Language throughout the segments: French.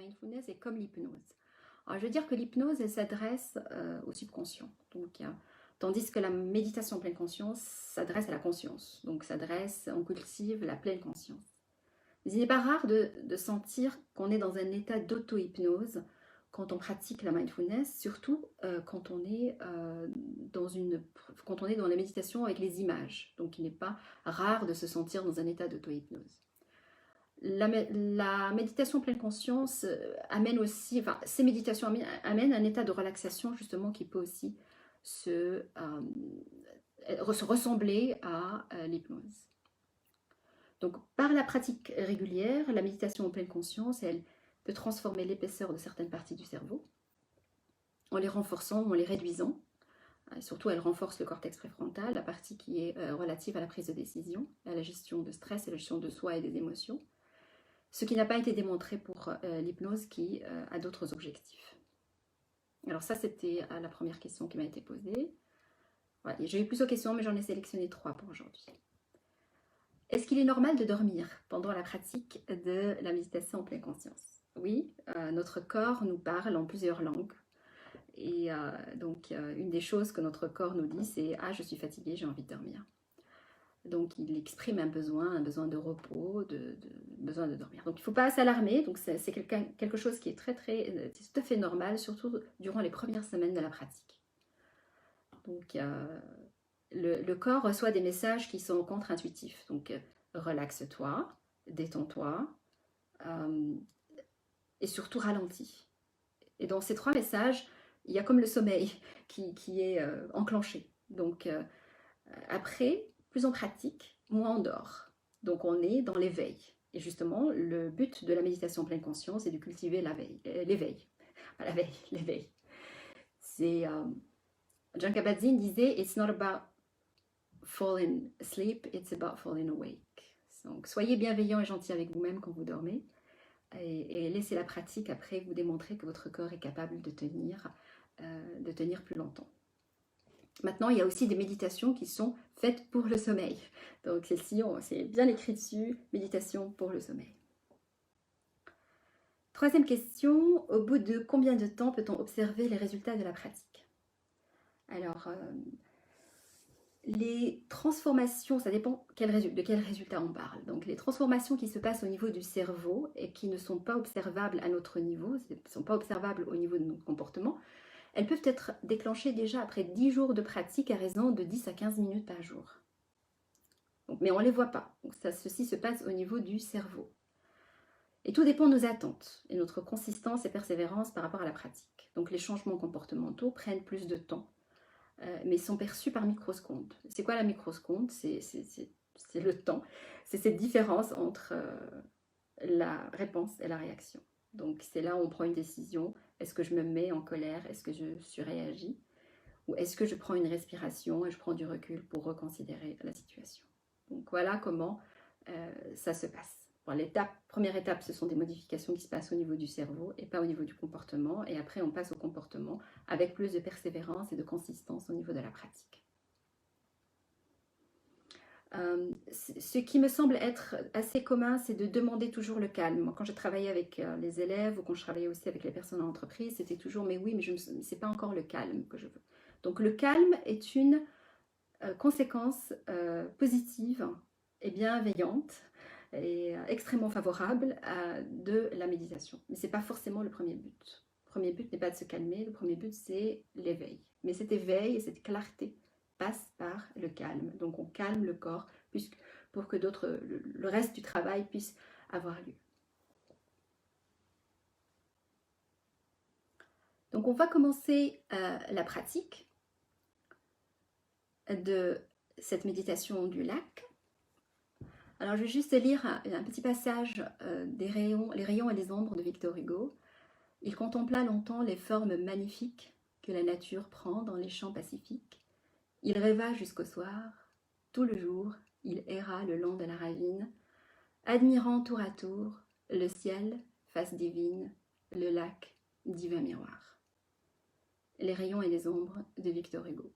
mindfulness est comme l'hypnose. Alors, je veux dire que l'hypnose, elle s'adresse au subconscient. Donc, tandis que la méditation en pleine conscience s'adresse à la conscience. Donc, on cultive la pleine conscience. Mais il n'est pas rare de sentir qu'on est dans un état d'auto-hypnose quand on pratique la mindfulness, surtout quand on est dans la méditation avec les images. Donc, il n'est pas rare de se sentir dans un état d'auto-hypnose. La méditation pleine conscience amène aussi, enfin, ces méditations amènent un état de relaxation justement qui peut aussi se ressembler à l'hypnose. Donc, par la pratique régulière, la méditation en pleine conscience, elle peut transformer l'épaisseur de certaines parties du cerveau en les renforçant ou en les réduisant. Et surtout, elle renforce le cortex préfrontal, la partie qui est relative à la prise de décision, à la gestion de stress et la gestion de soi et des émotions. Ce qui n'a pas été démontré pour l'hypnose qui a d'autres objectifs. Alors ça, c'était la première question qui m'a été posée. Voilà, j'ai eu plusieurs questions, mais j'en ai sélectionné 3 pour aujourd'hui. Est-ce qu'il est normal de dormir pendant la pratique de la méditation en pleine conscience? Oui, notre corps nous parle en plusieurs langues. Et donc, une des choses que notre corps nous dit, c'est « Ah, je suis fatigué, j'ai envie de dormir ». Donc, il exprime un besoin de repos, besoin de dormir. Donc, il ne faut pas s'alarmer. Donc, c'est quelque chose qui est c'est tout à fait normal, surtout durant les premières semaines de la pratique. Donc, le corps reçoit des messages qui sont contre-intuitifs. Donc, relaxe-toi, détends-toi et surtout ralentis. Et dans ces 3 messages, il y a comme le sommeil qui est enclenché. Donc, après, plus on pratique, moins on dort. Donc, on est dans l'éveil. Et justement, le but de la méditation en pleine conscience est de cultiver l'éveil. L'éveil. C'est Jon Kabat-Zinn disait « It's not about falling asleep, it's about falling awake ». Donc, soyez bienveillant et gentil avec vous-même quand vous dormez et laissez la pratique après vous démontrer que votre corps est capable de tenir plus longtemps. Maintenant, il y a aussi des méditations qui sont faites pour le sommeil. Donc, celle-ci, c'est bien écrit dessus, méditation pour le sommeil. 3e question, au bout de combien de temps peut-on observer les résultats de la pratique? Alors, les transformations, ça dépend de quel résultat on parle. Donc, les transformations qui se passent au niveau du cerveau et qui ne sont pas observables à notre niveau, ne sont pas observables au niveau de notre comportement, elles peuvent être déclenchées déjà après 10 jours de pratique à raison de 10 à 15 minutes par jour. Donc, mais on ne les voit pas. Donc, ceci se passe au niveau du cerveau. Et tout dépend de nos attentes et notre consistance et persévérance par rapport à la pratique. Donc les changements comportementaux prennent plus de temps, mais sont perçus par microsecondes. C'est quoi la microseconde? C'est le temps. C'est cette différence entre la réponse et la réaction. Donc c'est là où on prend une décision. Est-ce que je me mets en colère? Est-ce que je surréagis? Ou est-ce que je prends une respiration et je prends du recul pour reconsidérer la situation? Donc voilà comment ça se passe. Bon, première étape, ce sont des modifications qui se passent au niveau du cerveau et pas au niveau du comportement. Et après, on passe au comportement avec plus de persévérance et de consistance au niveau de la pratique. Ce qui me semble être assez commun, c'est de demander toujours le calme. Moi, quand je travaillais avec les élèves ou quand je travaillais aussi avec les personnes en entreprise, c'était toujours « mais oui, mais c'est pas encore le calme que je veux ». Donc le calme est une conséquence positive et bienveillante et extrêmement favorable de la méditation. Mais ce n'est pas forcément le premier but. Le premier but n'est pas de se calmer, le premier but c'est l'éveil. Mais cet éveil et cette clarté passe par le calme. Donc on calme le corps pour que le reste du travail puisse avoir lieu. Donc on va commencer la pratique de cette méditation du lac. Alors je vais juste lire un petit passage les rayons et les ombres de Victor Hugo. Il contempla longtemps les formes magnifiques que la nature prend dans les champs pacifiques. Il rêva jusqu'au soir. Tout le jour, il erra le long de la ravine, admirant tour à tour le ciel, face divine, le lac, divin miroir. Les rayons et les ombres de Victor Hugo.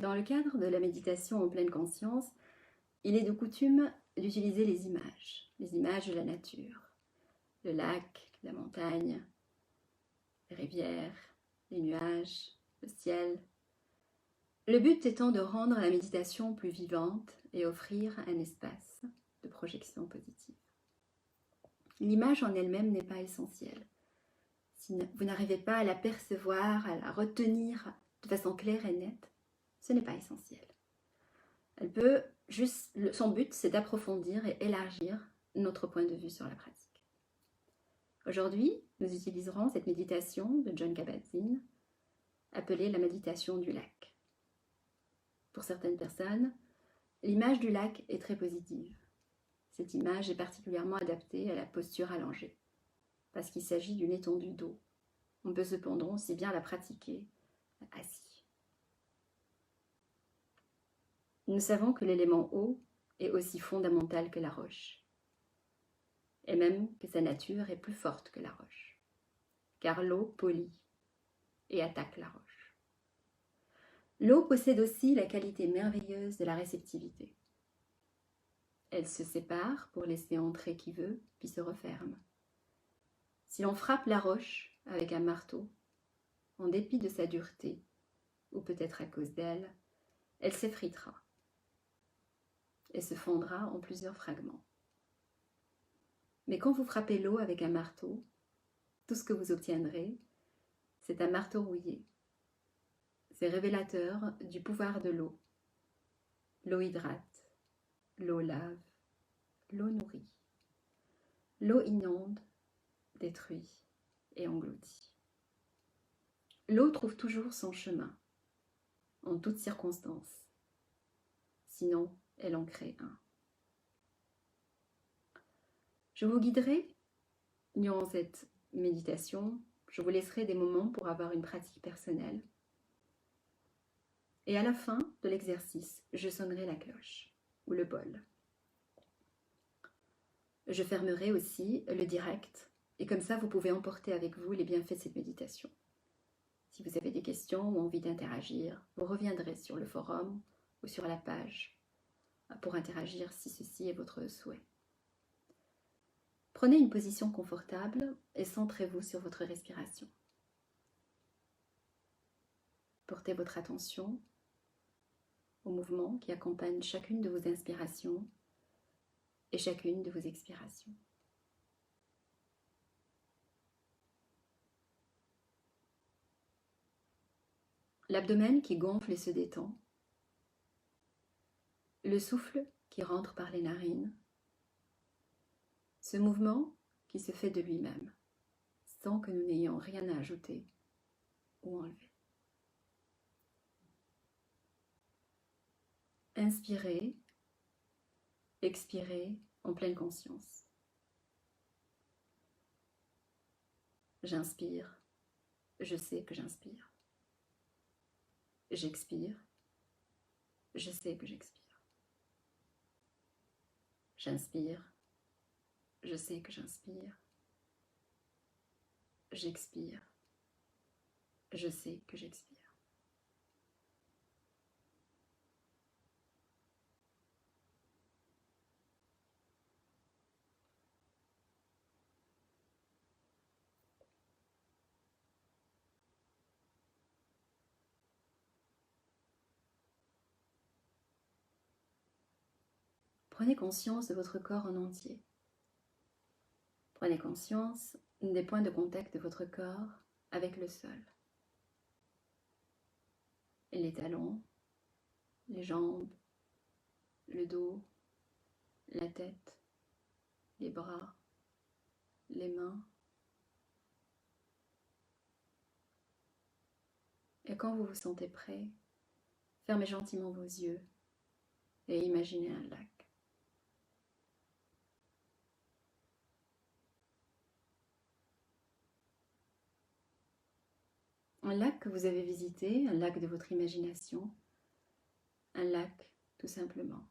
Dans le cadre de la méditation en pleine conscience, il est de coutume d'utiliser les images de la nature, le lac, la montagne, les rivières, les nuages, le ciel. Le but étant de rendre la méditation plus vivante et offrir un espace de projection positive. L'image en elle-même n'est pas essentielle. Si vous n'arrivez pas à la percevoir, à la retenir de façon claire et nette, ce n'est pas essentiel. Son but, c'est d'approfondir et élargir notre point de vue sur la pratique. Aujourd'hui, nous utiliserons cette méditation de Jon Kabat-Zinn, appelée la méditation du lac. Pour certaines personnes, l'image du lac est très positive. Cette image est particulièrement adaptée à la posture allongée, parce qu'il s'agit d'une étendue d'eau. On peut cependant aussi bien la pratiquer assis. Nous savons que l'élément eau est aussi fondamental que la roche, et même que sa nature est plus forte que la roche, car l'eau pollue et attaque la roche. L'eau possède aussi la qualité merveilleuse de la réceptivité. Elle se sépare pour laisser entrer qui veut, puis se referme. Si l'on frappe la roche avec un marteau, en dépit de sa dureté, ou peut-être à cause d'elle, elle s'effritera et se fondra en plusieurs fragments. Mais quand vous frappez l'eau avec un marteau, tout ce que vous obtiendrez, c'est un marteau rouillé. C'est révélateur du pouvoir de l'eau. L'eau hydrate, l'eau lave, l'eau nourrit. L'eau inonde, détruit et engloutit. L'eau trouve toujours son chemin, en toutes circonstances. Sinon, elle en crée un. Je vous guiderai durant cette méditation. Je vous laisserai des moments pour avoir une pratique personnelle. Et à la fin de l'exercice, je sonnerai la cloche ou le bol. Je fermerai aussi le direct et comme ça, vous pouvez emporter avec vous les bienfaits de cette méditation. Si vous avez des questions ou envie d'interagir, vous reviendrez sur le forum ou sur la page pour interagir si ceci est votre souhait. Prenez une position confortable et centrez-vous sur votre respiration. Portez votre attention au mouvement qui accompagne chacune de vos inspirations et chacune de vos expirations. L'abdomen qui gonfle et se détend, le souffle qui rentre par les narines, ce mouvement qui se fait de lui-même, sans que nous n'ayons rien à ajouter ou enlever. Inspirez, expirez en pleine conscience. J'inspire, je sais que j'inspire. J'expire, je sais que j'expire. J'inspire, je sais que j'inspire. J'expire, je sais que j'expire. Prenez conscience de votre corps en entier. Prenez conscience des points de contact de votre corps avec le sol. Les talons, les jambes, le dos, la tête, les bras, les mains. Et quand vous vous sentez prêt, fermez gentiment vos yeux et imaginez un lac. Un lac que vous avez visité, un lac de votre imagination, un lac tout simplement.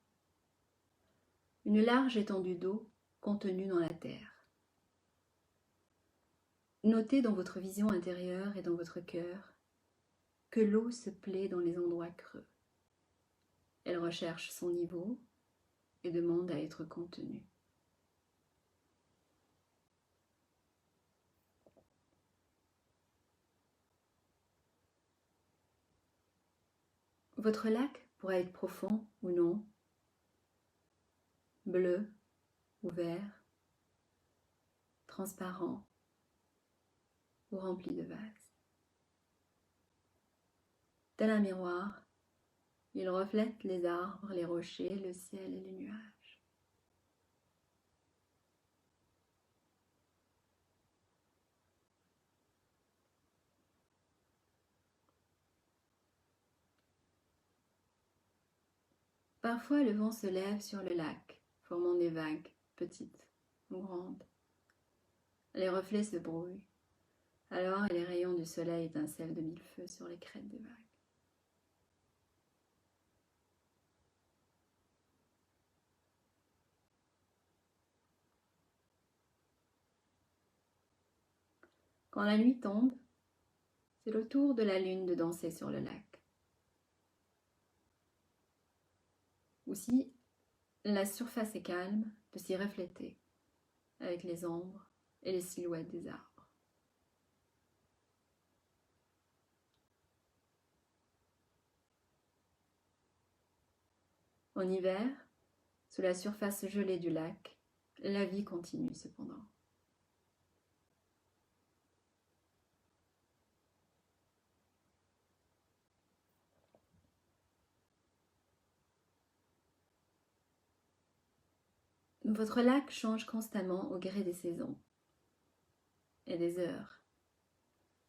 Une large étendue d'eau contenue dans la terre. Notez dans votre vision intérieure et dans votre cœur que l'eau se plaît dans les endroits creux. Elle recherche son niveau et demande à être contenue. Votre lac pourra être profond ou non, bleu ou vert, transparent ou rempli de vases. Tel un miroir, il reflète les arbres, les rochers, le ciel et les nuages. Parfois, le vent se lève sur le lac, formant des vagues, petites ou grandes. Les reflets se brouillent, alors les rayons du soleil étincellent de mille feux sur les crêtes des vagues. Quand la nuit tombe, c'est le tour de la lune de danser sur le lac. Ou si la surface est calme, de s'y refléter avec les ombres et les silhouettes des arbres. En hiver, sous la surface gelée du lac, la vie continue cependant. Votre lac change constamment au gré des saisons et des heures,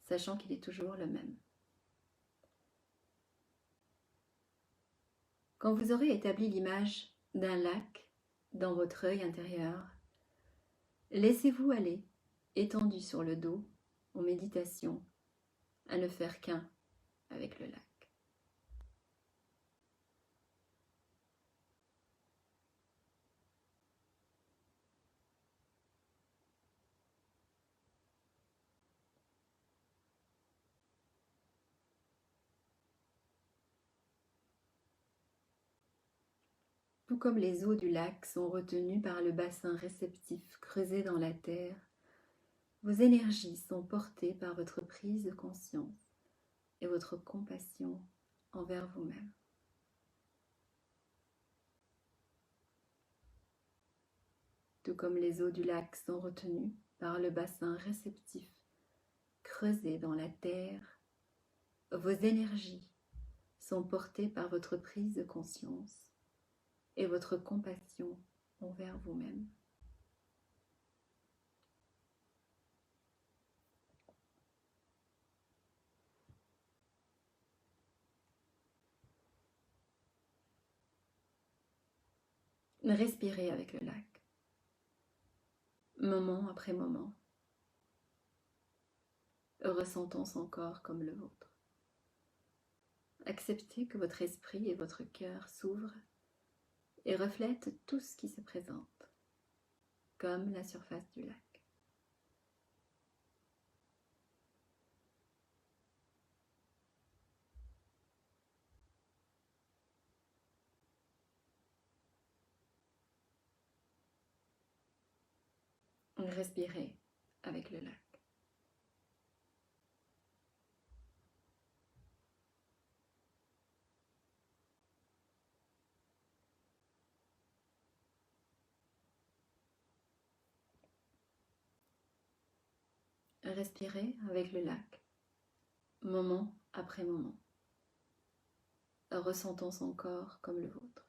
sachant qu'il est toujours le même. Quand vous aurez établi l'image d'un lac dans votre œil intérieur, laissez-vous aller, étendu sur le dos, en méditation, à ne faire qu'un avec le lac. Tout comme les eaux du lac sont retenues par le bassin réceptif creusé dans la terre, vos énergies sont portées par votre prise de conscience et votre compassion envers vous-même. Tout comme les eaux du lac sont retenues par le bassin réceptif creusé dans la terre, vos énergies sont portées par votre prise de conscience et votre compassion envers vous-même. Respirez avec le lac, moment après moment, ressentant son corps comme le vôtre. Acceptez que votre esprit et votre cœur s'ouvrent et reflètent tout ce qui se présente, comme la surface du lac. Respirez avec le lac. Respirez avec le lac, moment après moment, ressentant son corps comme le vôtre.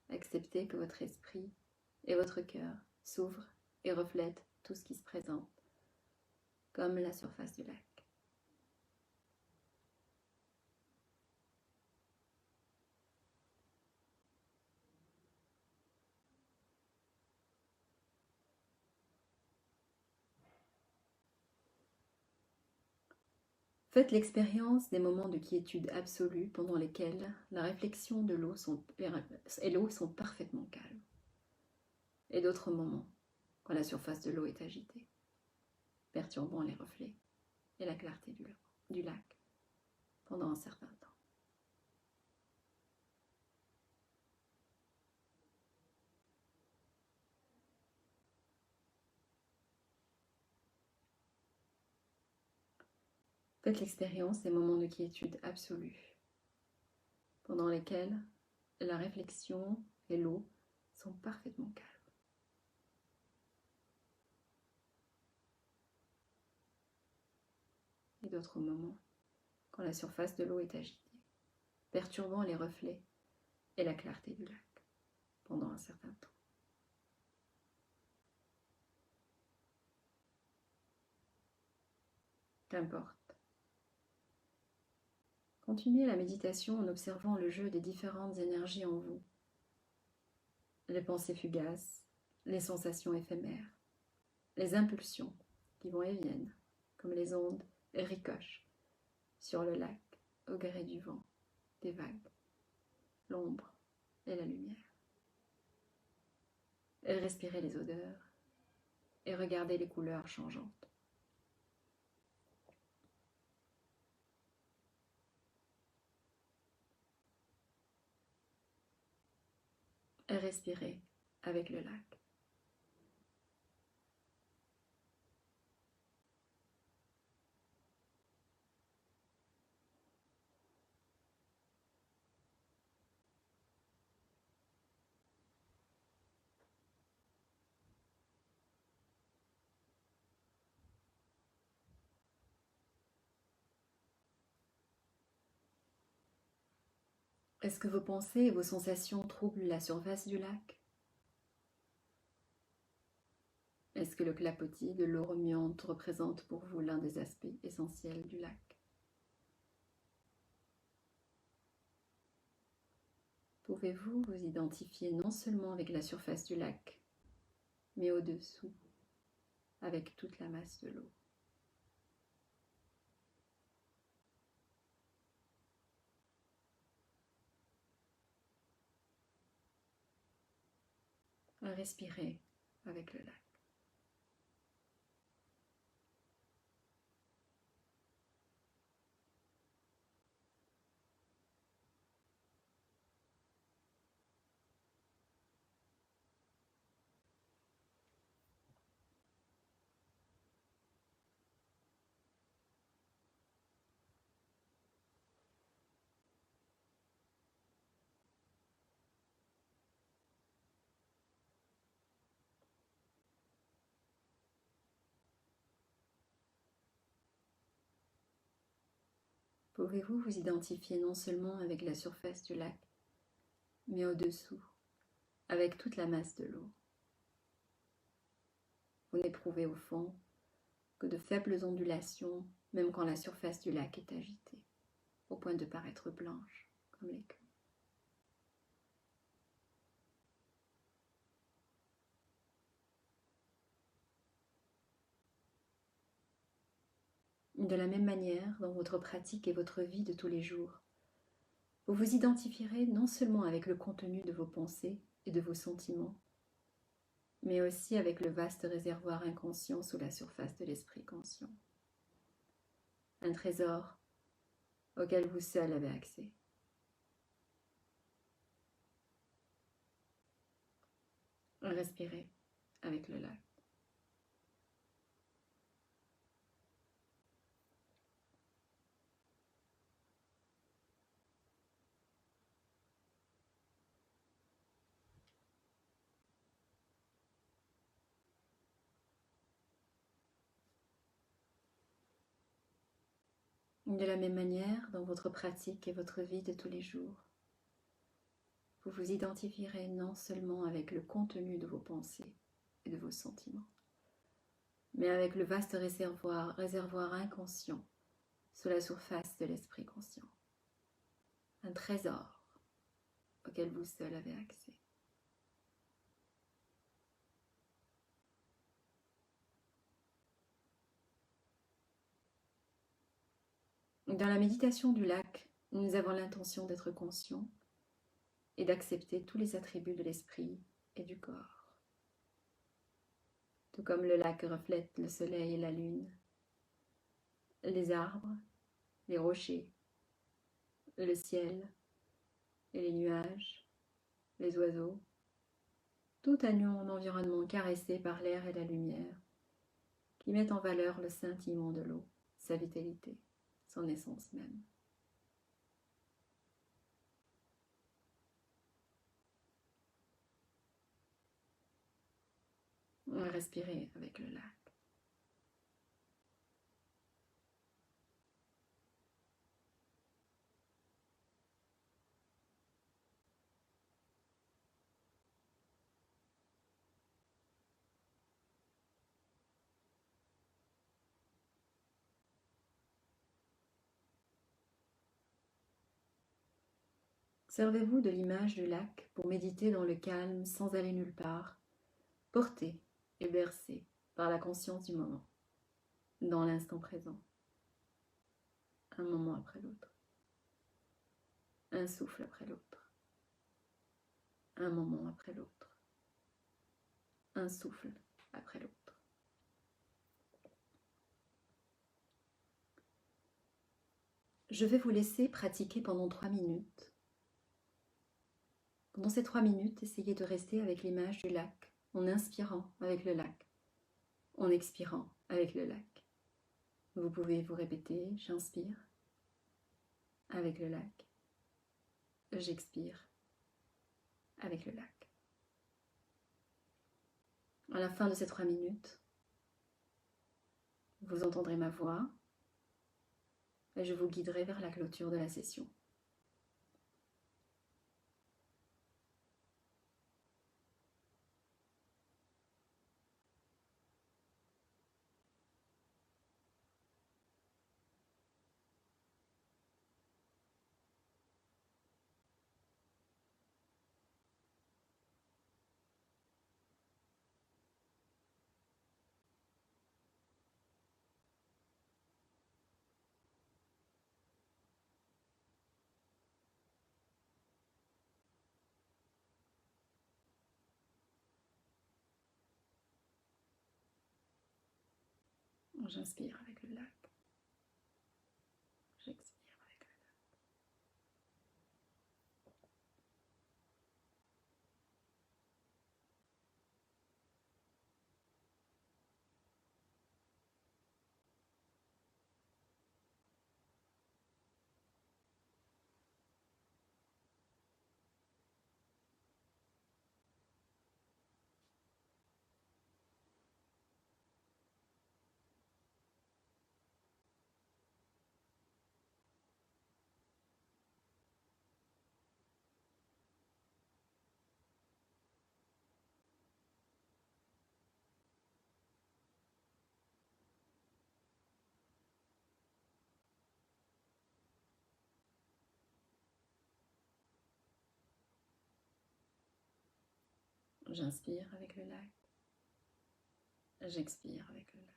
Acceptez que votre esprit et votre cœur s'ouvrent et reflètent tout ce qui se présente, comme la surface du lac. Faites l'expérience des moments de quiétude absolue pendant lesquels la réflexion de l'eau et l'eau sont parfaitement calmes. Et d'autres moments quand la surface de l'eau est agitée, perturbant les reflets et la clarté du lac pendant un certain temps. Faites l'expérience des moments de quiétude absolue, pendant lesquels la réflexion et l'eau sont parfaitement calmes. Et d'autres moments, quand la surface de l'eau est agitée, perturbant les reflets et la clarté du lac pendant un certain temps. Qu'importe. Continuez la méditation en observant le jeu des différentes énergies en vous, les pensées fugaces, les sensations éphémères, les impulsions qui vont et viennent, comme les ondes ricochent sur le lac au gré du vent, des vagues, l'ombre et la lumière. Et respirez les odeurs et regardez les couleurs changeantes. Et respirez avec le lac. Est-ce que vos pensées et vos sensations troublent la surface du lac? Est-ce que le clapotis de l'eau remuante représente pour vous l'un des aspects essentiels du lac? Pouvez-vous vous identifier non seulement avec la surface du lac, mais au-dessous, avec toute la masse de l'eau? Respirez avec le lac. Pouvez-vous vous identifier non seulement avec la surface du lac, mais au-dessous, avec toute la masse de l'eau? Vous n'éprouvez au fond que de faibles ondulations, même quand la surface du lac est agitée, au point de paraître blanche, comme l'écume. De la même manière, dans votre pratique et votre vie de tous les jours, vous vous identifierez non seulement avec le contenu de vos pensées et de vos sentiments, mais aussi avec le vaste réservoir inconscient sous la surface de l'esprit conscient. Un trésor auquel vous seul avez accès. Respirez avec le lac. De la même manière, dans votre pratique et votre vie de tous les jours, vous vous identifierez non seulement avec le contenu de vos pensées et de vos sentiments, mais avec le vaste réservoir inconscient sous la surface de l'esprit conscient. Un trésor auquel vous seul avez accès. Dans la méditation du lac, nous avons l'intention d'être conscients et d'accepter tous les attributs de l'esprit et du corps. Tout comme le lac reflète le soleil et la lune, les arbres, les rochers, le ciel et les nuages, les oiseaux, tout un environnement caressé par l'air et la lumière qui met en valeur le scintillement de l'eau, sa vitalité son essence même. On va respirer avec le lac. Servez-vous de l'image du lac pour méditer dans le calme sans aller nulle part, porté et bercé par la conscience du moment, dans l'instant présent, un moment après l'autre, un souffle après l'autre, un moment après l'autre, un souffle après l'autre. Je vais vous laisser pratiquer pendant 3 minutes. Pendant ces 3 minutes, essayez de rester avec l'image du lac, en inspirant avec le lac, en expirant avec le lac. Vous pouvez vous répéter, j'inspire avec le lac, j'expire avec le lac. À la fin de ces 3 minutes, vous entendrez ma voix et je vous guiderai vers la clôture de la session. J'inspire avec le lac, j'expire avec le lac. J'inspire avec le lac, j'expire avec le lac.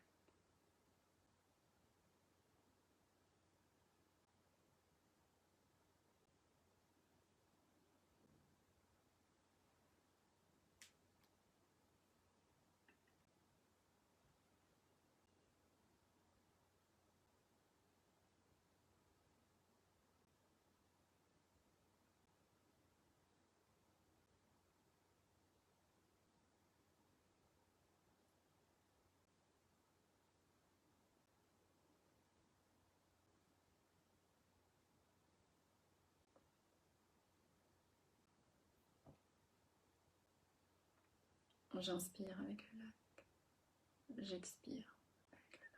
J'inspire avec le lac, j'expire avec le lac.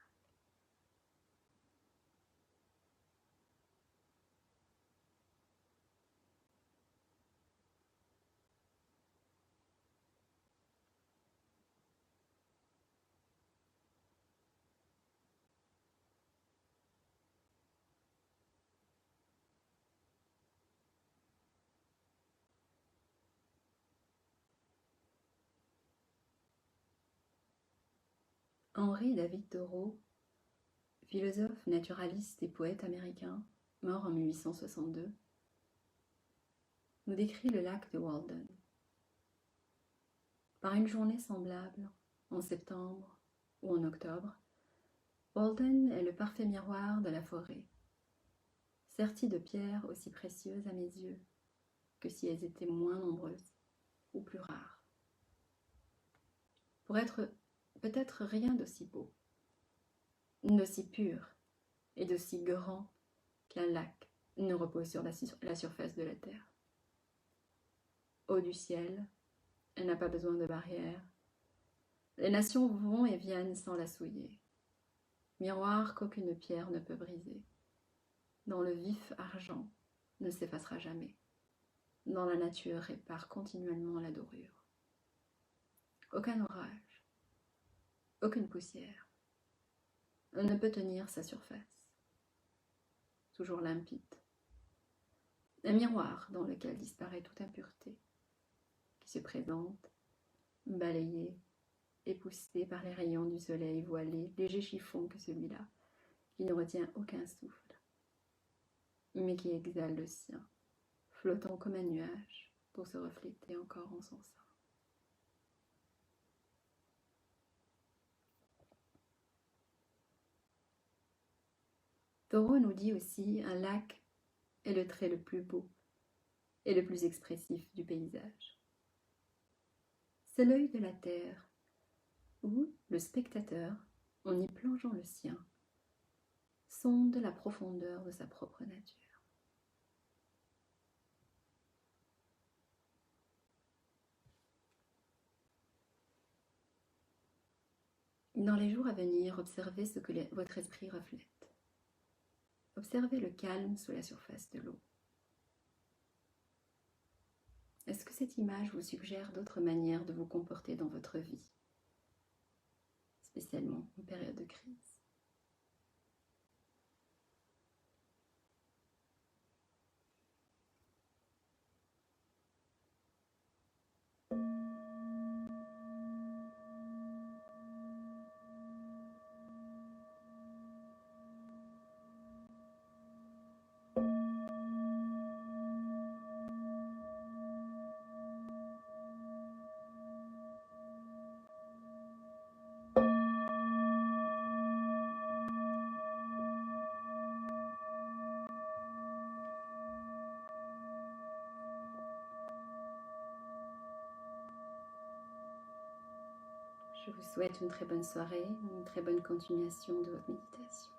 Henry David Thoreau, philosophe, naturaliste et poète américain, mort en 1862, nous décrit le lac de Walden. Par une journée semblable, en septembre ou en octobre, Walden est le parfait miroir de la forêt, sertie de pierres aussi précieuses à mes yeux que si elles étaient moins nombreuses ou plus rares. Pour être peut-être rien d'aussi beau, d'aussi pur est d'aussi grand qu'un lac ne repose sur la surface de la terre. Haut du ciel, elle n'a pas besoin de barrières. Les nations vont et viennent sans la souiller. Miroir qu'aucune pierre ne peut briser. Dans le vif argent ne s'effacera jamais. Dans la nature répare continuellement la dorure. Aucun orage, aucune poussière ne peut tenir sa surface. Toujours limpide. Un miroir dans lequel disparaît toute impureté, qui se présente, balayé et poussé par les rayons du soleil voilé, léger chiffon que celui-là, qui ne retient aucun souffle, mais qui exhale le sien, flottant comme un nuage pour se refléter encore en son sein. Thoreau nous dit aussi un lac est le trait le plus beau et le plus expressif du paysage. C'est l'œil de la terre où le spectateur, en y plongeant le sien, sonde la profondeur de sa propre nature. Dans les jours à venir, observez ce que votre esprit reflète. Observez le calme sous la surface de l'eau. Est-ce que cette image vous suggère d'autres manières de vous comporter dans votre vie, spécialement en période de crise ? Je vous souhaite une très bonne soirée, une très bonne continuation de votre méditation.